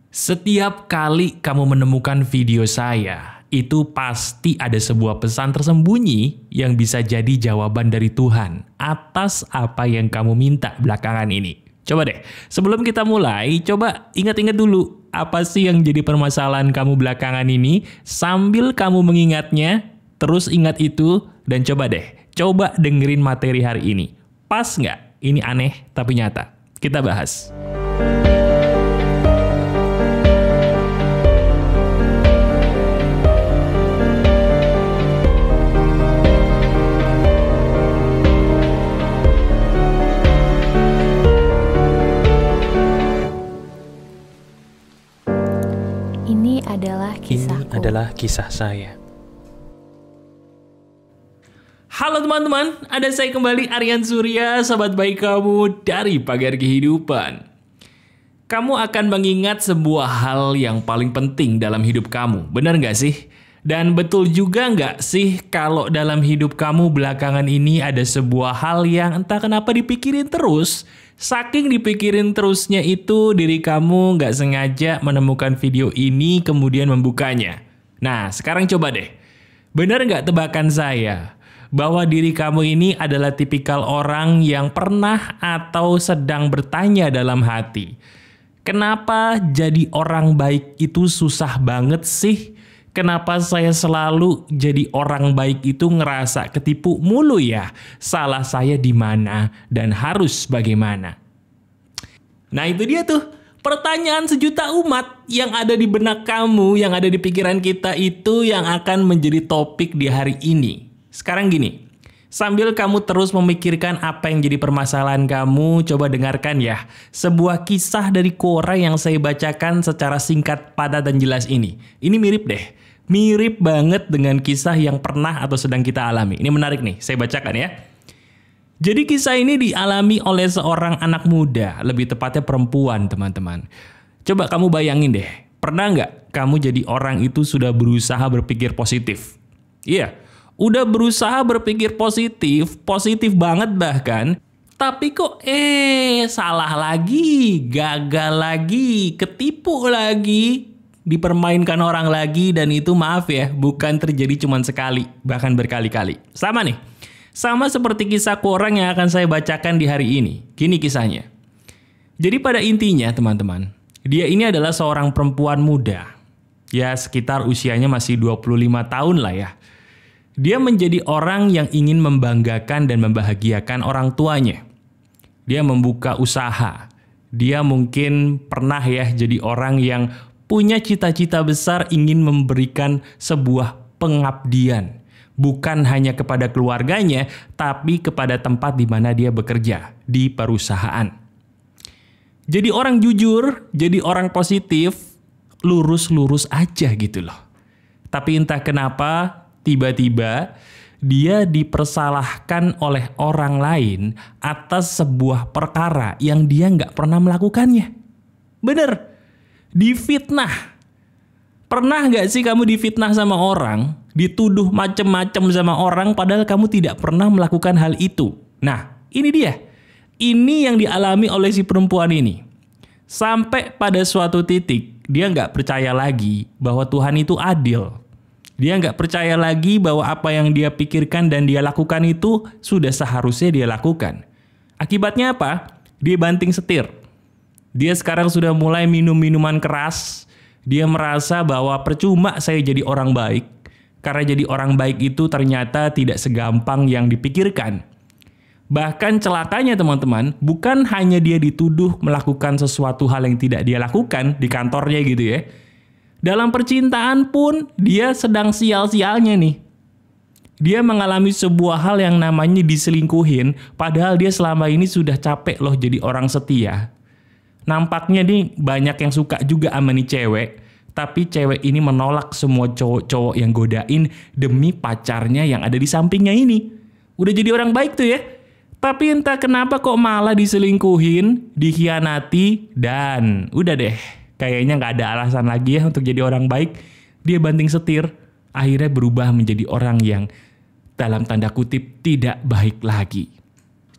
Setiap kali kamu menemukan video saya, itu pasti ada sebuah pesan tersembunyi yang bisa jadi jawaban dari Tuhan atas apa yang kamu minta belakangan ini. Coba deh, sebelum kita mulai, coba ingat-ingat dulu apa sih yang jadi permasalahan kamu belakangan ini. Sambil kamu mengingatnya, terus ingat itu dan coba dengerin materi hari ini. Pas nggak? Ini aneh tapi nyata. Kita bahas. Ini adalah kisah saya. Halo teman-teman, ada saya kembali Aryan Surya, sahabat baik kamu dari Pagar Kehidupan. Kamu akan mengingat sebuah hal yang paling penting dalam hidup kamu, benar nggak sih? Dan betul juga nggak sih kalau dalam hidup kamu belakangan ini ada sebuah hal yang entah kenapa dipikirin terus. Saking dipikirin terusnya itu diri kamu nggak sengaja menemukan video ini kemudian membukanya. Nah sekarang coba deh, benar nggak tebakan saya bahwa diri kamu ini adalah tipikal orang yang pernah atau sedang bertanya dalam hati, kenapa jadi orang baik itu susah banget sih? Kenapa saya selalu jadi orang baik itu ngerasa ketipu mulu ya? Salah saya di mana dan harus bagaimana? Nah itu dia tuh, pertanyaan sejuta umat yang ada di benak kamu, yang ada di pikiran kita itu yang akan menjadi topik di hari ini. Sekarang gini, sambil kamu terus memikirkan apa yang jadi permasalahan kamu, coba dengarkan ya sebuah kisah dari Quora yang saya bacakan secara singkat, padat, dan jelas ini. Ini mirip deh. Mirip banget dengan kisah yang pernah atau sedang kita alami. Ini menarik nih, saya bacakan ya. Jadi kisah ini dialami oleh seorang anak muda, lebih tepatnya perempuan teman-teman. Coba kamu bayangin deh, pernah nggak kamu jadi orang itu sudah berusaha berpikir positif? Iya, udah berusaha berpikir positif, positif banget bahkan. Tapi kok salah lagi, gagal lagi, ketipu lagi. Dipermainkan orang lagi dan itu maaf ya, bukan terjadi cuma sekali, bahkan berkali-kali. Sama nih, sama seperti kisah Quora yang akan saya bacakan di hari ini. Gini kisahnya. Jadi pada intinya teman-teman, dia ini adalah seorang perempuan muda. Ya sekitar usianya masih 25 tahun lah ya. Dia menjadi orang yang ingin membanggakan dan membahagiakan orang tuanya. Dia membuka usaha. Dia mungkin pernah ya jadi orang yang punya cita-cita besar ingin memberikan sebuah pengabdian. Bukan hanya kepada keluarganya, tapi kepada tempat di mana dia bekerja, di perusahaan. Jadi orang jujur, jadi orang positif, lurus-lurus aja gitu loh. Tapi entah kenapa, tiba-tiba dia dipersalahkan oleh orang lain atas sebuah perkara yang dia nggak pernah melakukannya. Bener. Difitnah. Pernah nggak sih kamu difitnah sama orang, dituduh macem-macem sama orang padahal kamu tidak pernah melakukan hal itu? Nah, ini dia. Ini yang dialami oleh si perempuan ini. Sampai pada suatu titik, dia nggak percaya lagi bahwa Tuhan itu adil. Dia nggak percaya lagi bahwa apa yang dia pikirkan dan dia lakukan itu sudah seharusnya dia lakukan. Akibatnya apa? Dia banting setir. Dia sekarang sudah mulai minum minuman keras. Dia merasa bahwa percuma saya jadi orang baik. Karena jadi orang baik itu ternyata tidak segampang yang dipikirkan. Bahkan celakanya teman-teman, bukan hanya dia dituduh melakukan sesuatu hal yang tidak dia lakukan di kantornya gitu ya. Dalam percintaan pun dia sedang sial-sialnya nih. Dia mengalami sebuah hal yang namanya diselingkuhin. Padahal dia selama ini sudah capek loh jadi orang setia. Nampaknya nih banyak yang suka juga sama nih cewek. Tapi cewek ini menolak semua cowok-cowok yang godain demi pacarnya yang ada di sampingnya ini. Udah jadi orang baik tuh ya. Tapi entah kenapa kok malah diselingkuhin, dikhianati, dan udah deh. Kayaknya nggak ada alasan lagi ya untuk jadi orang baik. Dia banting setir, akhirnya berubah menjadi orang yang dalam tanda kutip tidak baik lagi.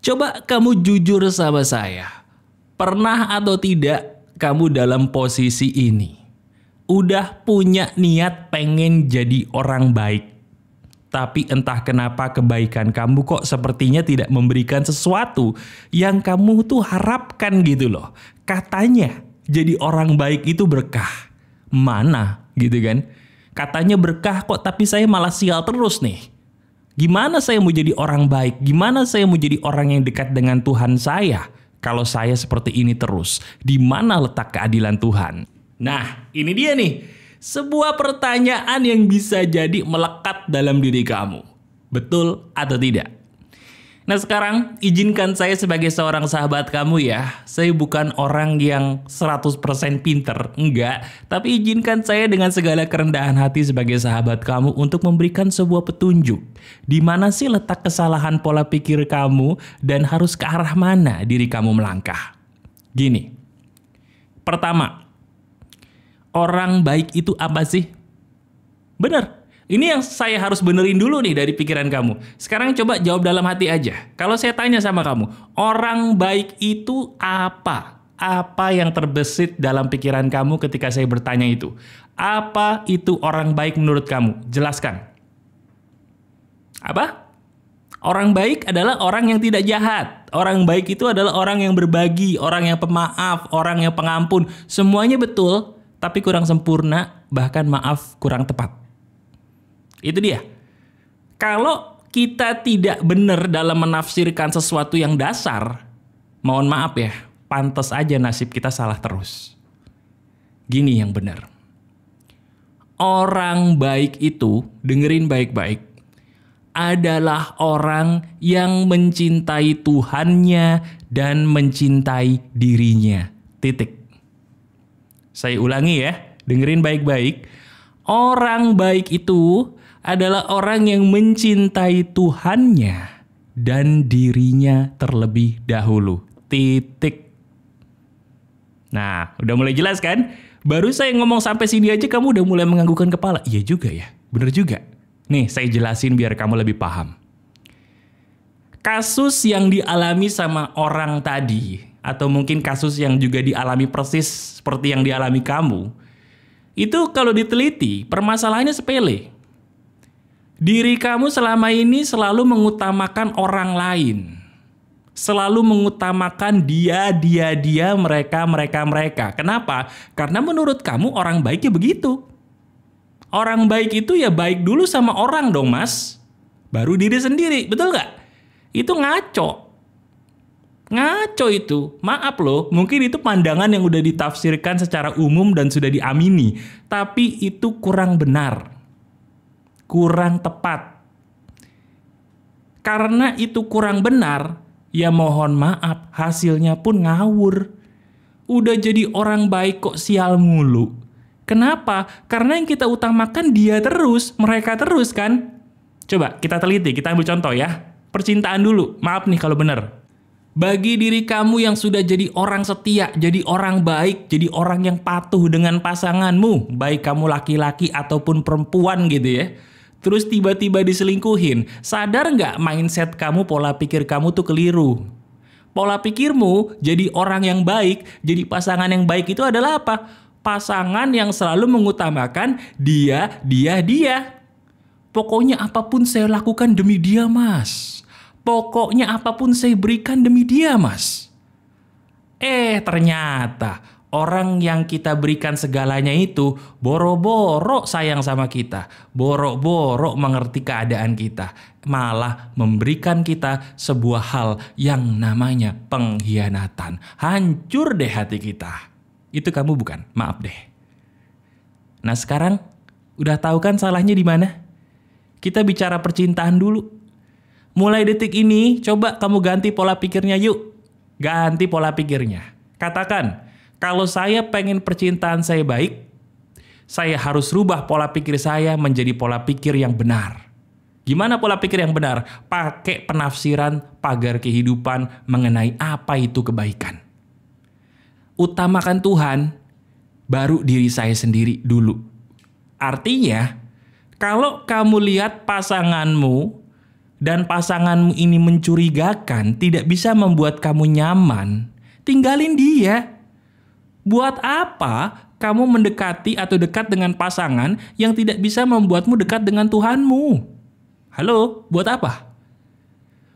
Coba kamu jujur sama saya. Pernah atau tidak kamu dalam posisi ini, udah punya niat pengen jadi orang baik, tapi entah kenapa kebaikan kamu kok sepertinya tidak memberikan sesuatu yang kamu tuh harapkan gitu loh. Katanya jadi orang baik itu berkah. Mana gitu kan? Katanya berkah kok, tapi saya malah sial terus nih. Gimana saya mau jadi orang baik? Gimana saya mau jadi orang yang dekat dengan Tuhan saya kalau saya seperti ini terus? Di mana letak keadilan Tuhan? Nah, ini dia nih. Sebuah pertanyaan yang bisa jadi melekat dalam diri kamu. Betul atau tidak? Nah, sekarang izinkan saya sebagai seorang sahabat kamu ya. Saya bukan orang yang 100% pinter, enggak. Tapi izinkan saya dengan segala kerendahan hati sebagai sahabat kamu untuk memberikan sebuah petunjuk. Di mana sih letak kesalahan pola pikir kamu dan harus ke arah mana diri kamu melangkah. Gini, pertama, orang baik itu apa sih? Benar. Ini yang saya harus benerin dulu nih dari pikiran kamu. Sekarang coba jawab dalam hati aja. Kalau saya tanya sama kamu, orang baik itu apa? Apa yang terbesit dalam pikiran kamu ketika saya bertanya itu? Apa itu orang baik menurut kamu? Jelaskan. Apa? Orang baik adalah orang yang tidak jahat. Orang baik itu adalah orang yang berbagi, orang yang pemaaf, orang yang pengampun. Semuanya betul, tapi kurang sempurna, bahkan maaf kurang tepat. Itu dia. Kalau kita tidak benar dalam menafsirkan sesuatu yang dasar, mohon maaf ya, pantas aja nasib kita salah terus. Gini yang benar. Orang baik itu, dengerin baik-baik, adalah orang yang mencintai Tuhannya dan mencintai dirinya. Titik. Saya ulangi ya, dengerin baik-baik. Orang baik itu adalah orang yang mencintai Tuhannya dan dirinya terlebih dahulu. Titik. Nah, udah mulai jelas kan? Baru saya ngomong sampai sini aja kamu udah mulai menganggukkan kepala. Iya juga ya, bener juga. Nih, saya jelasin biar kamu lebih paham. Kasus yang dialami sama orang tadi, atau mungkin kasus yang juga dialami persis seperti yang dialami kamu, itu kalau diteliti, permasalahannya sepele. Diri kamu selama ini selalu mengutamakan orang lain. Selalu mengutamakan dia, mereka. Kenapa? Karena menurut kamu orang baiknya begitu. Orang baik itu ya baik dulu sama orang dong mas. Baru diri sendiri, betul gak? Itu ngaco. Ngaco itu. Maaf loh, mungkin itu pandangan yang udah ditafsirkan secara umum dan sudah diamini. Tapi itu kurang benar. Kurang tepat. Karena itu kurang benar, ya mohon maaf, hasilnya pun ngawur. Udah jadi orang baik kok sial mulu. Kenapa? Karena yang kita utamakan dia terus, mereka terus kan? Coba kita teliti, kita ambil contoh ya. Percintaan dulu, maaf nih kalau benar. Bagi diri kamu yang sudah jadi orang setia, jadi orang baik, jadi orang yang patuh dengan pasanganmu, baik kamu laki-laki ataupun perempuan gitu ya. Terus tiba-tiba diselingkuhin, sadar nggak mindset kamu, pola pikir kamu tuh keliru? Pola pikirmu jadi orang yang baik, jadi pasangan yang baik itu adalah apa? Pasangan yang selalu mengutamakan dia. Pokoknya apapun saya lakukan demi dia mas. Pokoknya apapun saya berikan demi dia mas. Ternyata orang yang kita berikan segalanya itu boro-boro sayang sama kita. Boro-boro mengerti keadaan kita. Malah memberikan kita sebuah hal yang namanya pengkhianatan. Hancur deh hati kita. Itu kamu bukan? Maaf deh. Nah sekarang udah tahu kan salahnya di mana? Kita bicara percintaan dulu. Mulai detik ini coba kamu ganti pola pikirnya yuk. Ganti pola pikirnya. Katakan, kalau saya pengen percintaan saya baik, saya harus rubah pola pikir saya menjadi pola pikir yang benar. Gimana pola pikir yang benar? Pakai penafsiran pagar kehidupan mengenai apa itu kebaikan. Utamakan Tuhan, baru diri saya sendiri dulu. Artinya, kalau kamu lihat pasanganmu dan pasanganmu ini mencurigakan, tidak bisa membuat kamu nyaman, tinggalin dia. Buat apa kamu mendekati atau dekat dengan pasangan yang tidak bisa membuatmu dekat dengan Tuhanmu? Halo, buat apa?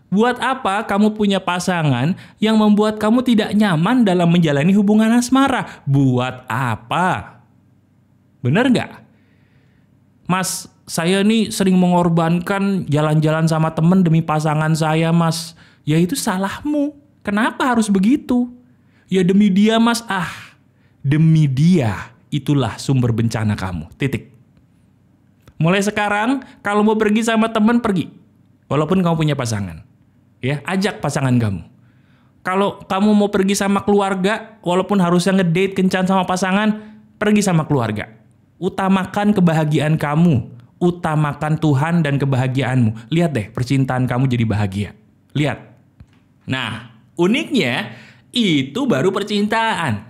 Buat apa kamu punya pasangan yang membuat kamu tidak nyaman dalam menjalani hubungan asmara? Buat apa? Bener nggak? Mas, saya nih sering mengorbankan jalan-jalan sama temen demi pasangan saya, Mas. Ya itu salahmu. Kenapa harus begitu? Ya demi dia, Mas. Demi dia. Itulah sumber bencana kamu. Titik. Mulai sekarang, kalau mau pergi sama temen, pergi. Walaupun kamu punya pasangan. Ya, ajak pasangan kamu. Kalau kamu mau pergi sama keluarga, walaupun harusnya ngedate kencan sama pasangan, pergi sama keluarga. Utamakan kebahagiaan kamu. Utamakan Tuhan dan kebahagiaanmu. Lihat deh, percintaan kamu jadi bahagia. Lihat. Nah, uniknya, itu baru percintaan.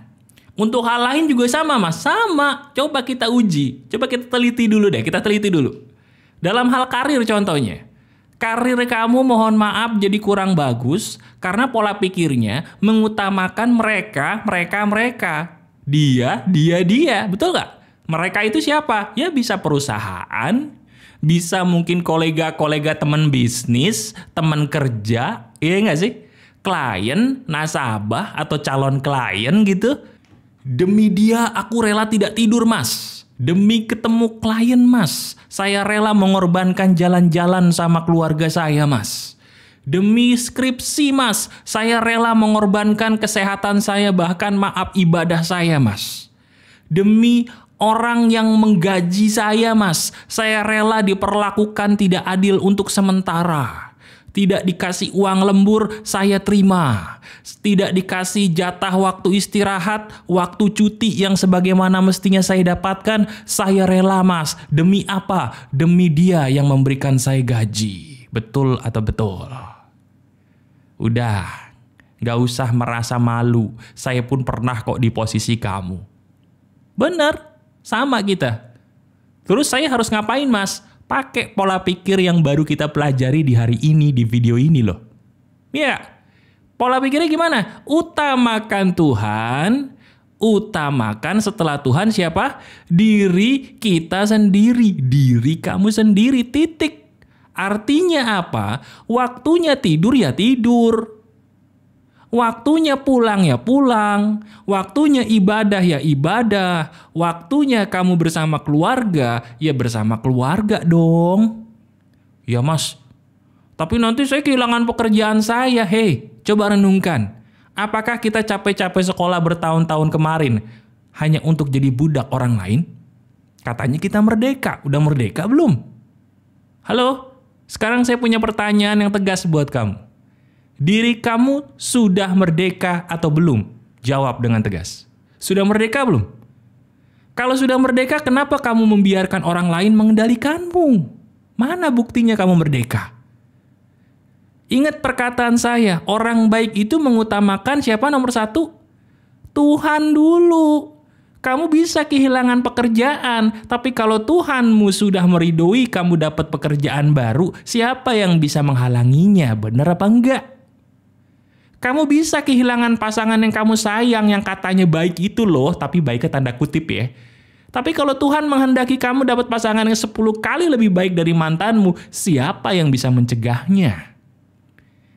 Untuk hal lain juga sama, Mas. Sama. Coba kita uji. Coba kita teliti dulu deh. Kita teliti dulu. Dalam hal karir contohnya. Karir kamu mohon maaf jadi kurang bagus karena pola pikirnya mengutamakan mereka. Dia. Betul nggak? Mereka itu siapa? Ya bisa perusahaan, bisa mungkin kolega-kolega teman bisnis, teman kerja, iya nggak sih? Klien, nasabah, atau calon klien gitu. Demi dia aku rela tidak tidur, Mas. Demi ketemu klien, Mas, saya rela mengorbankan jalan-jalan sama keluarga saya, Mas. Demi skripsi, Mas, saya rela mengorbankan kesehatan saya, bahkan maaf ibadah saya, Mas. Demi orang yang menggaji saya, Mas, saya rela diperlakukan tidak adil untuk sementara. Tidak dikasih uang lembur, saya terima. Tidak dikasih jatah waktu istirahat, waktu cuti yang sebagaimana mestinya saya dapatkan, saya rela, Mas. Demi apa? Demi dia yang memberikan saya gaji. Betul atau betul? Udah, gak usah merasa malu. Saya pun pernah kok di posisi kamu. Bener, sama kita. Terus saya harus ngapain, Mas? Pakai pola pikir yang baru kita pelajari di hari ini, di video ini loh. Ya, pola pikirnya gimana? Utamakan Tuhan, utamakan setelah Tuhan siapa? Diri kita sendiri, diri kamu sendiri, titik. Artinya apa? Waktunya tidur ya tidur. Waktunya pulang ya pulang, waktunya ibadah ya ibadah, waktunya kamu bersama keluarga ya bersama keluarga dong. Ya Mas, tapi nanti saya kehilangan pekerjaan saya. Hei, coba renungkan. Apakah kita capek-capek sekolah bertahun-tahun kemarin hanya untuk jadi budak orang lain? Katanya kita merdeka, udah merdeka belum? Halo, sekarang saya punya pertanyaan yang tegas buat kamu. Diri kamu sudah merdeka atau belum? Jawab dengan tegas. Sudah merdeka belum? Kalau sudah merdeka, kenapa kamu membiarkan orang lain mengendalikanmu? Mana buktinya kamu merdeka? Ingat perkataan saya, orang baik itu mengutamakan siapa nomor satu? Tuhan dulu. Kamu bisa kehilangan pekerjaan, tapi kalau Tuhanmu sudah meridhoi kamu dapat pekerjaan baru, siapa yang bisa menghalanginya? Benar apa enggak? Kamu bisa kehilangan pasangan yang kamu sayang, yang katanya baik itu loh, tapi baiknya tanda kutip ya. Tapi kalau Tuhan menghendaki kamu dapat pasangan yang 10 kali lebih baik dari mantanmu, siapa yang bisa mencegahnya?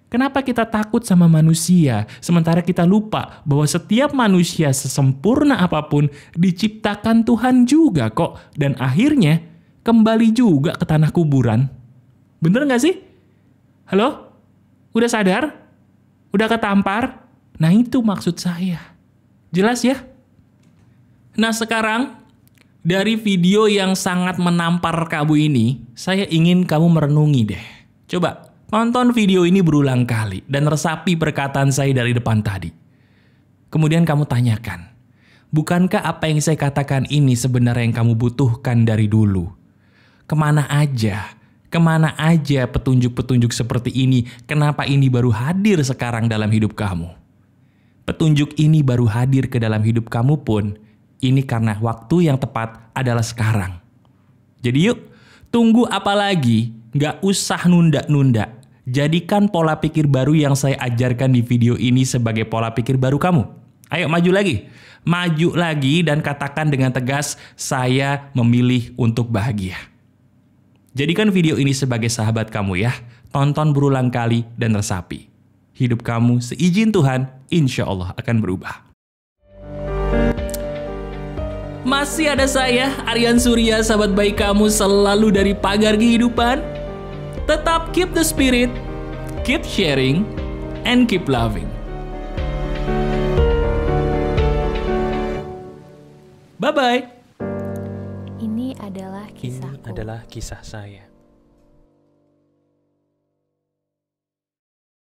Kenapa kita takut sama manusia, sementara kita lupa bahwa setiap manusia sesempurna apapun diciptakan Tuhan juga kok, dan akhirnya kembali juga ke tanah kuburan. Bener gak sih? Halo? Udah sadar? Udah ketampar? Nah itu maksud saya. Jelas ya? Nah sekarang, dari video yang sangat menampar kamu ini, saya ingin kamu merenungi deh. Coba, tonton video ini berulang kali dan resapi perkataan saya dari depan tadi. Kemudian kamu tanyakan, bukankah apa yang saya katakan ini sebenarnya yang kamu butuhkan dari dulu? Kemana aja petunjuk-petunjuk seperti ini? Kenapa ini baru hadir sekarang dalam hidup kamu? Petunjuk ini baru hadir ke dalam hidup kamu pun, ini karena waktu yang tepat adalah sekarang. Jadi yuk, tunggu apa lagi? Gak usah nunda-nunda. Jadikan pola pikir baru yang saya ajarkan di video ini sebagai pola pikir baru kamu. Ayo maju lagi. Maju lagi dan katakan dengan tegas, saya memilih untuk bahagia. Jadikan video ini sebagai sahabat kamu ya. Tonton berulang kali dan resapi. Hidup kamu seizin Tuhan, insya Allah akan berubah. Masih ada saya, Aryan Surya, sahabat baik kamu selalu dari Pagar Kehidupan. Tetap keep the spirit, keep sharing, and keep loving. Bye-bye. Ini adalah kisahku. Ini adalah kisah saya.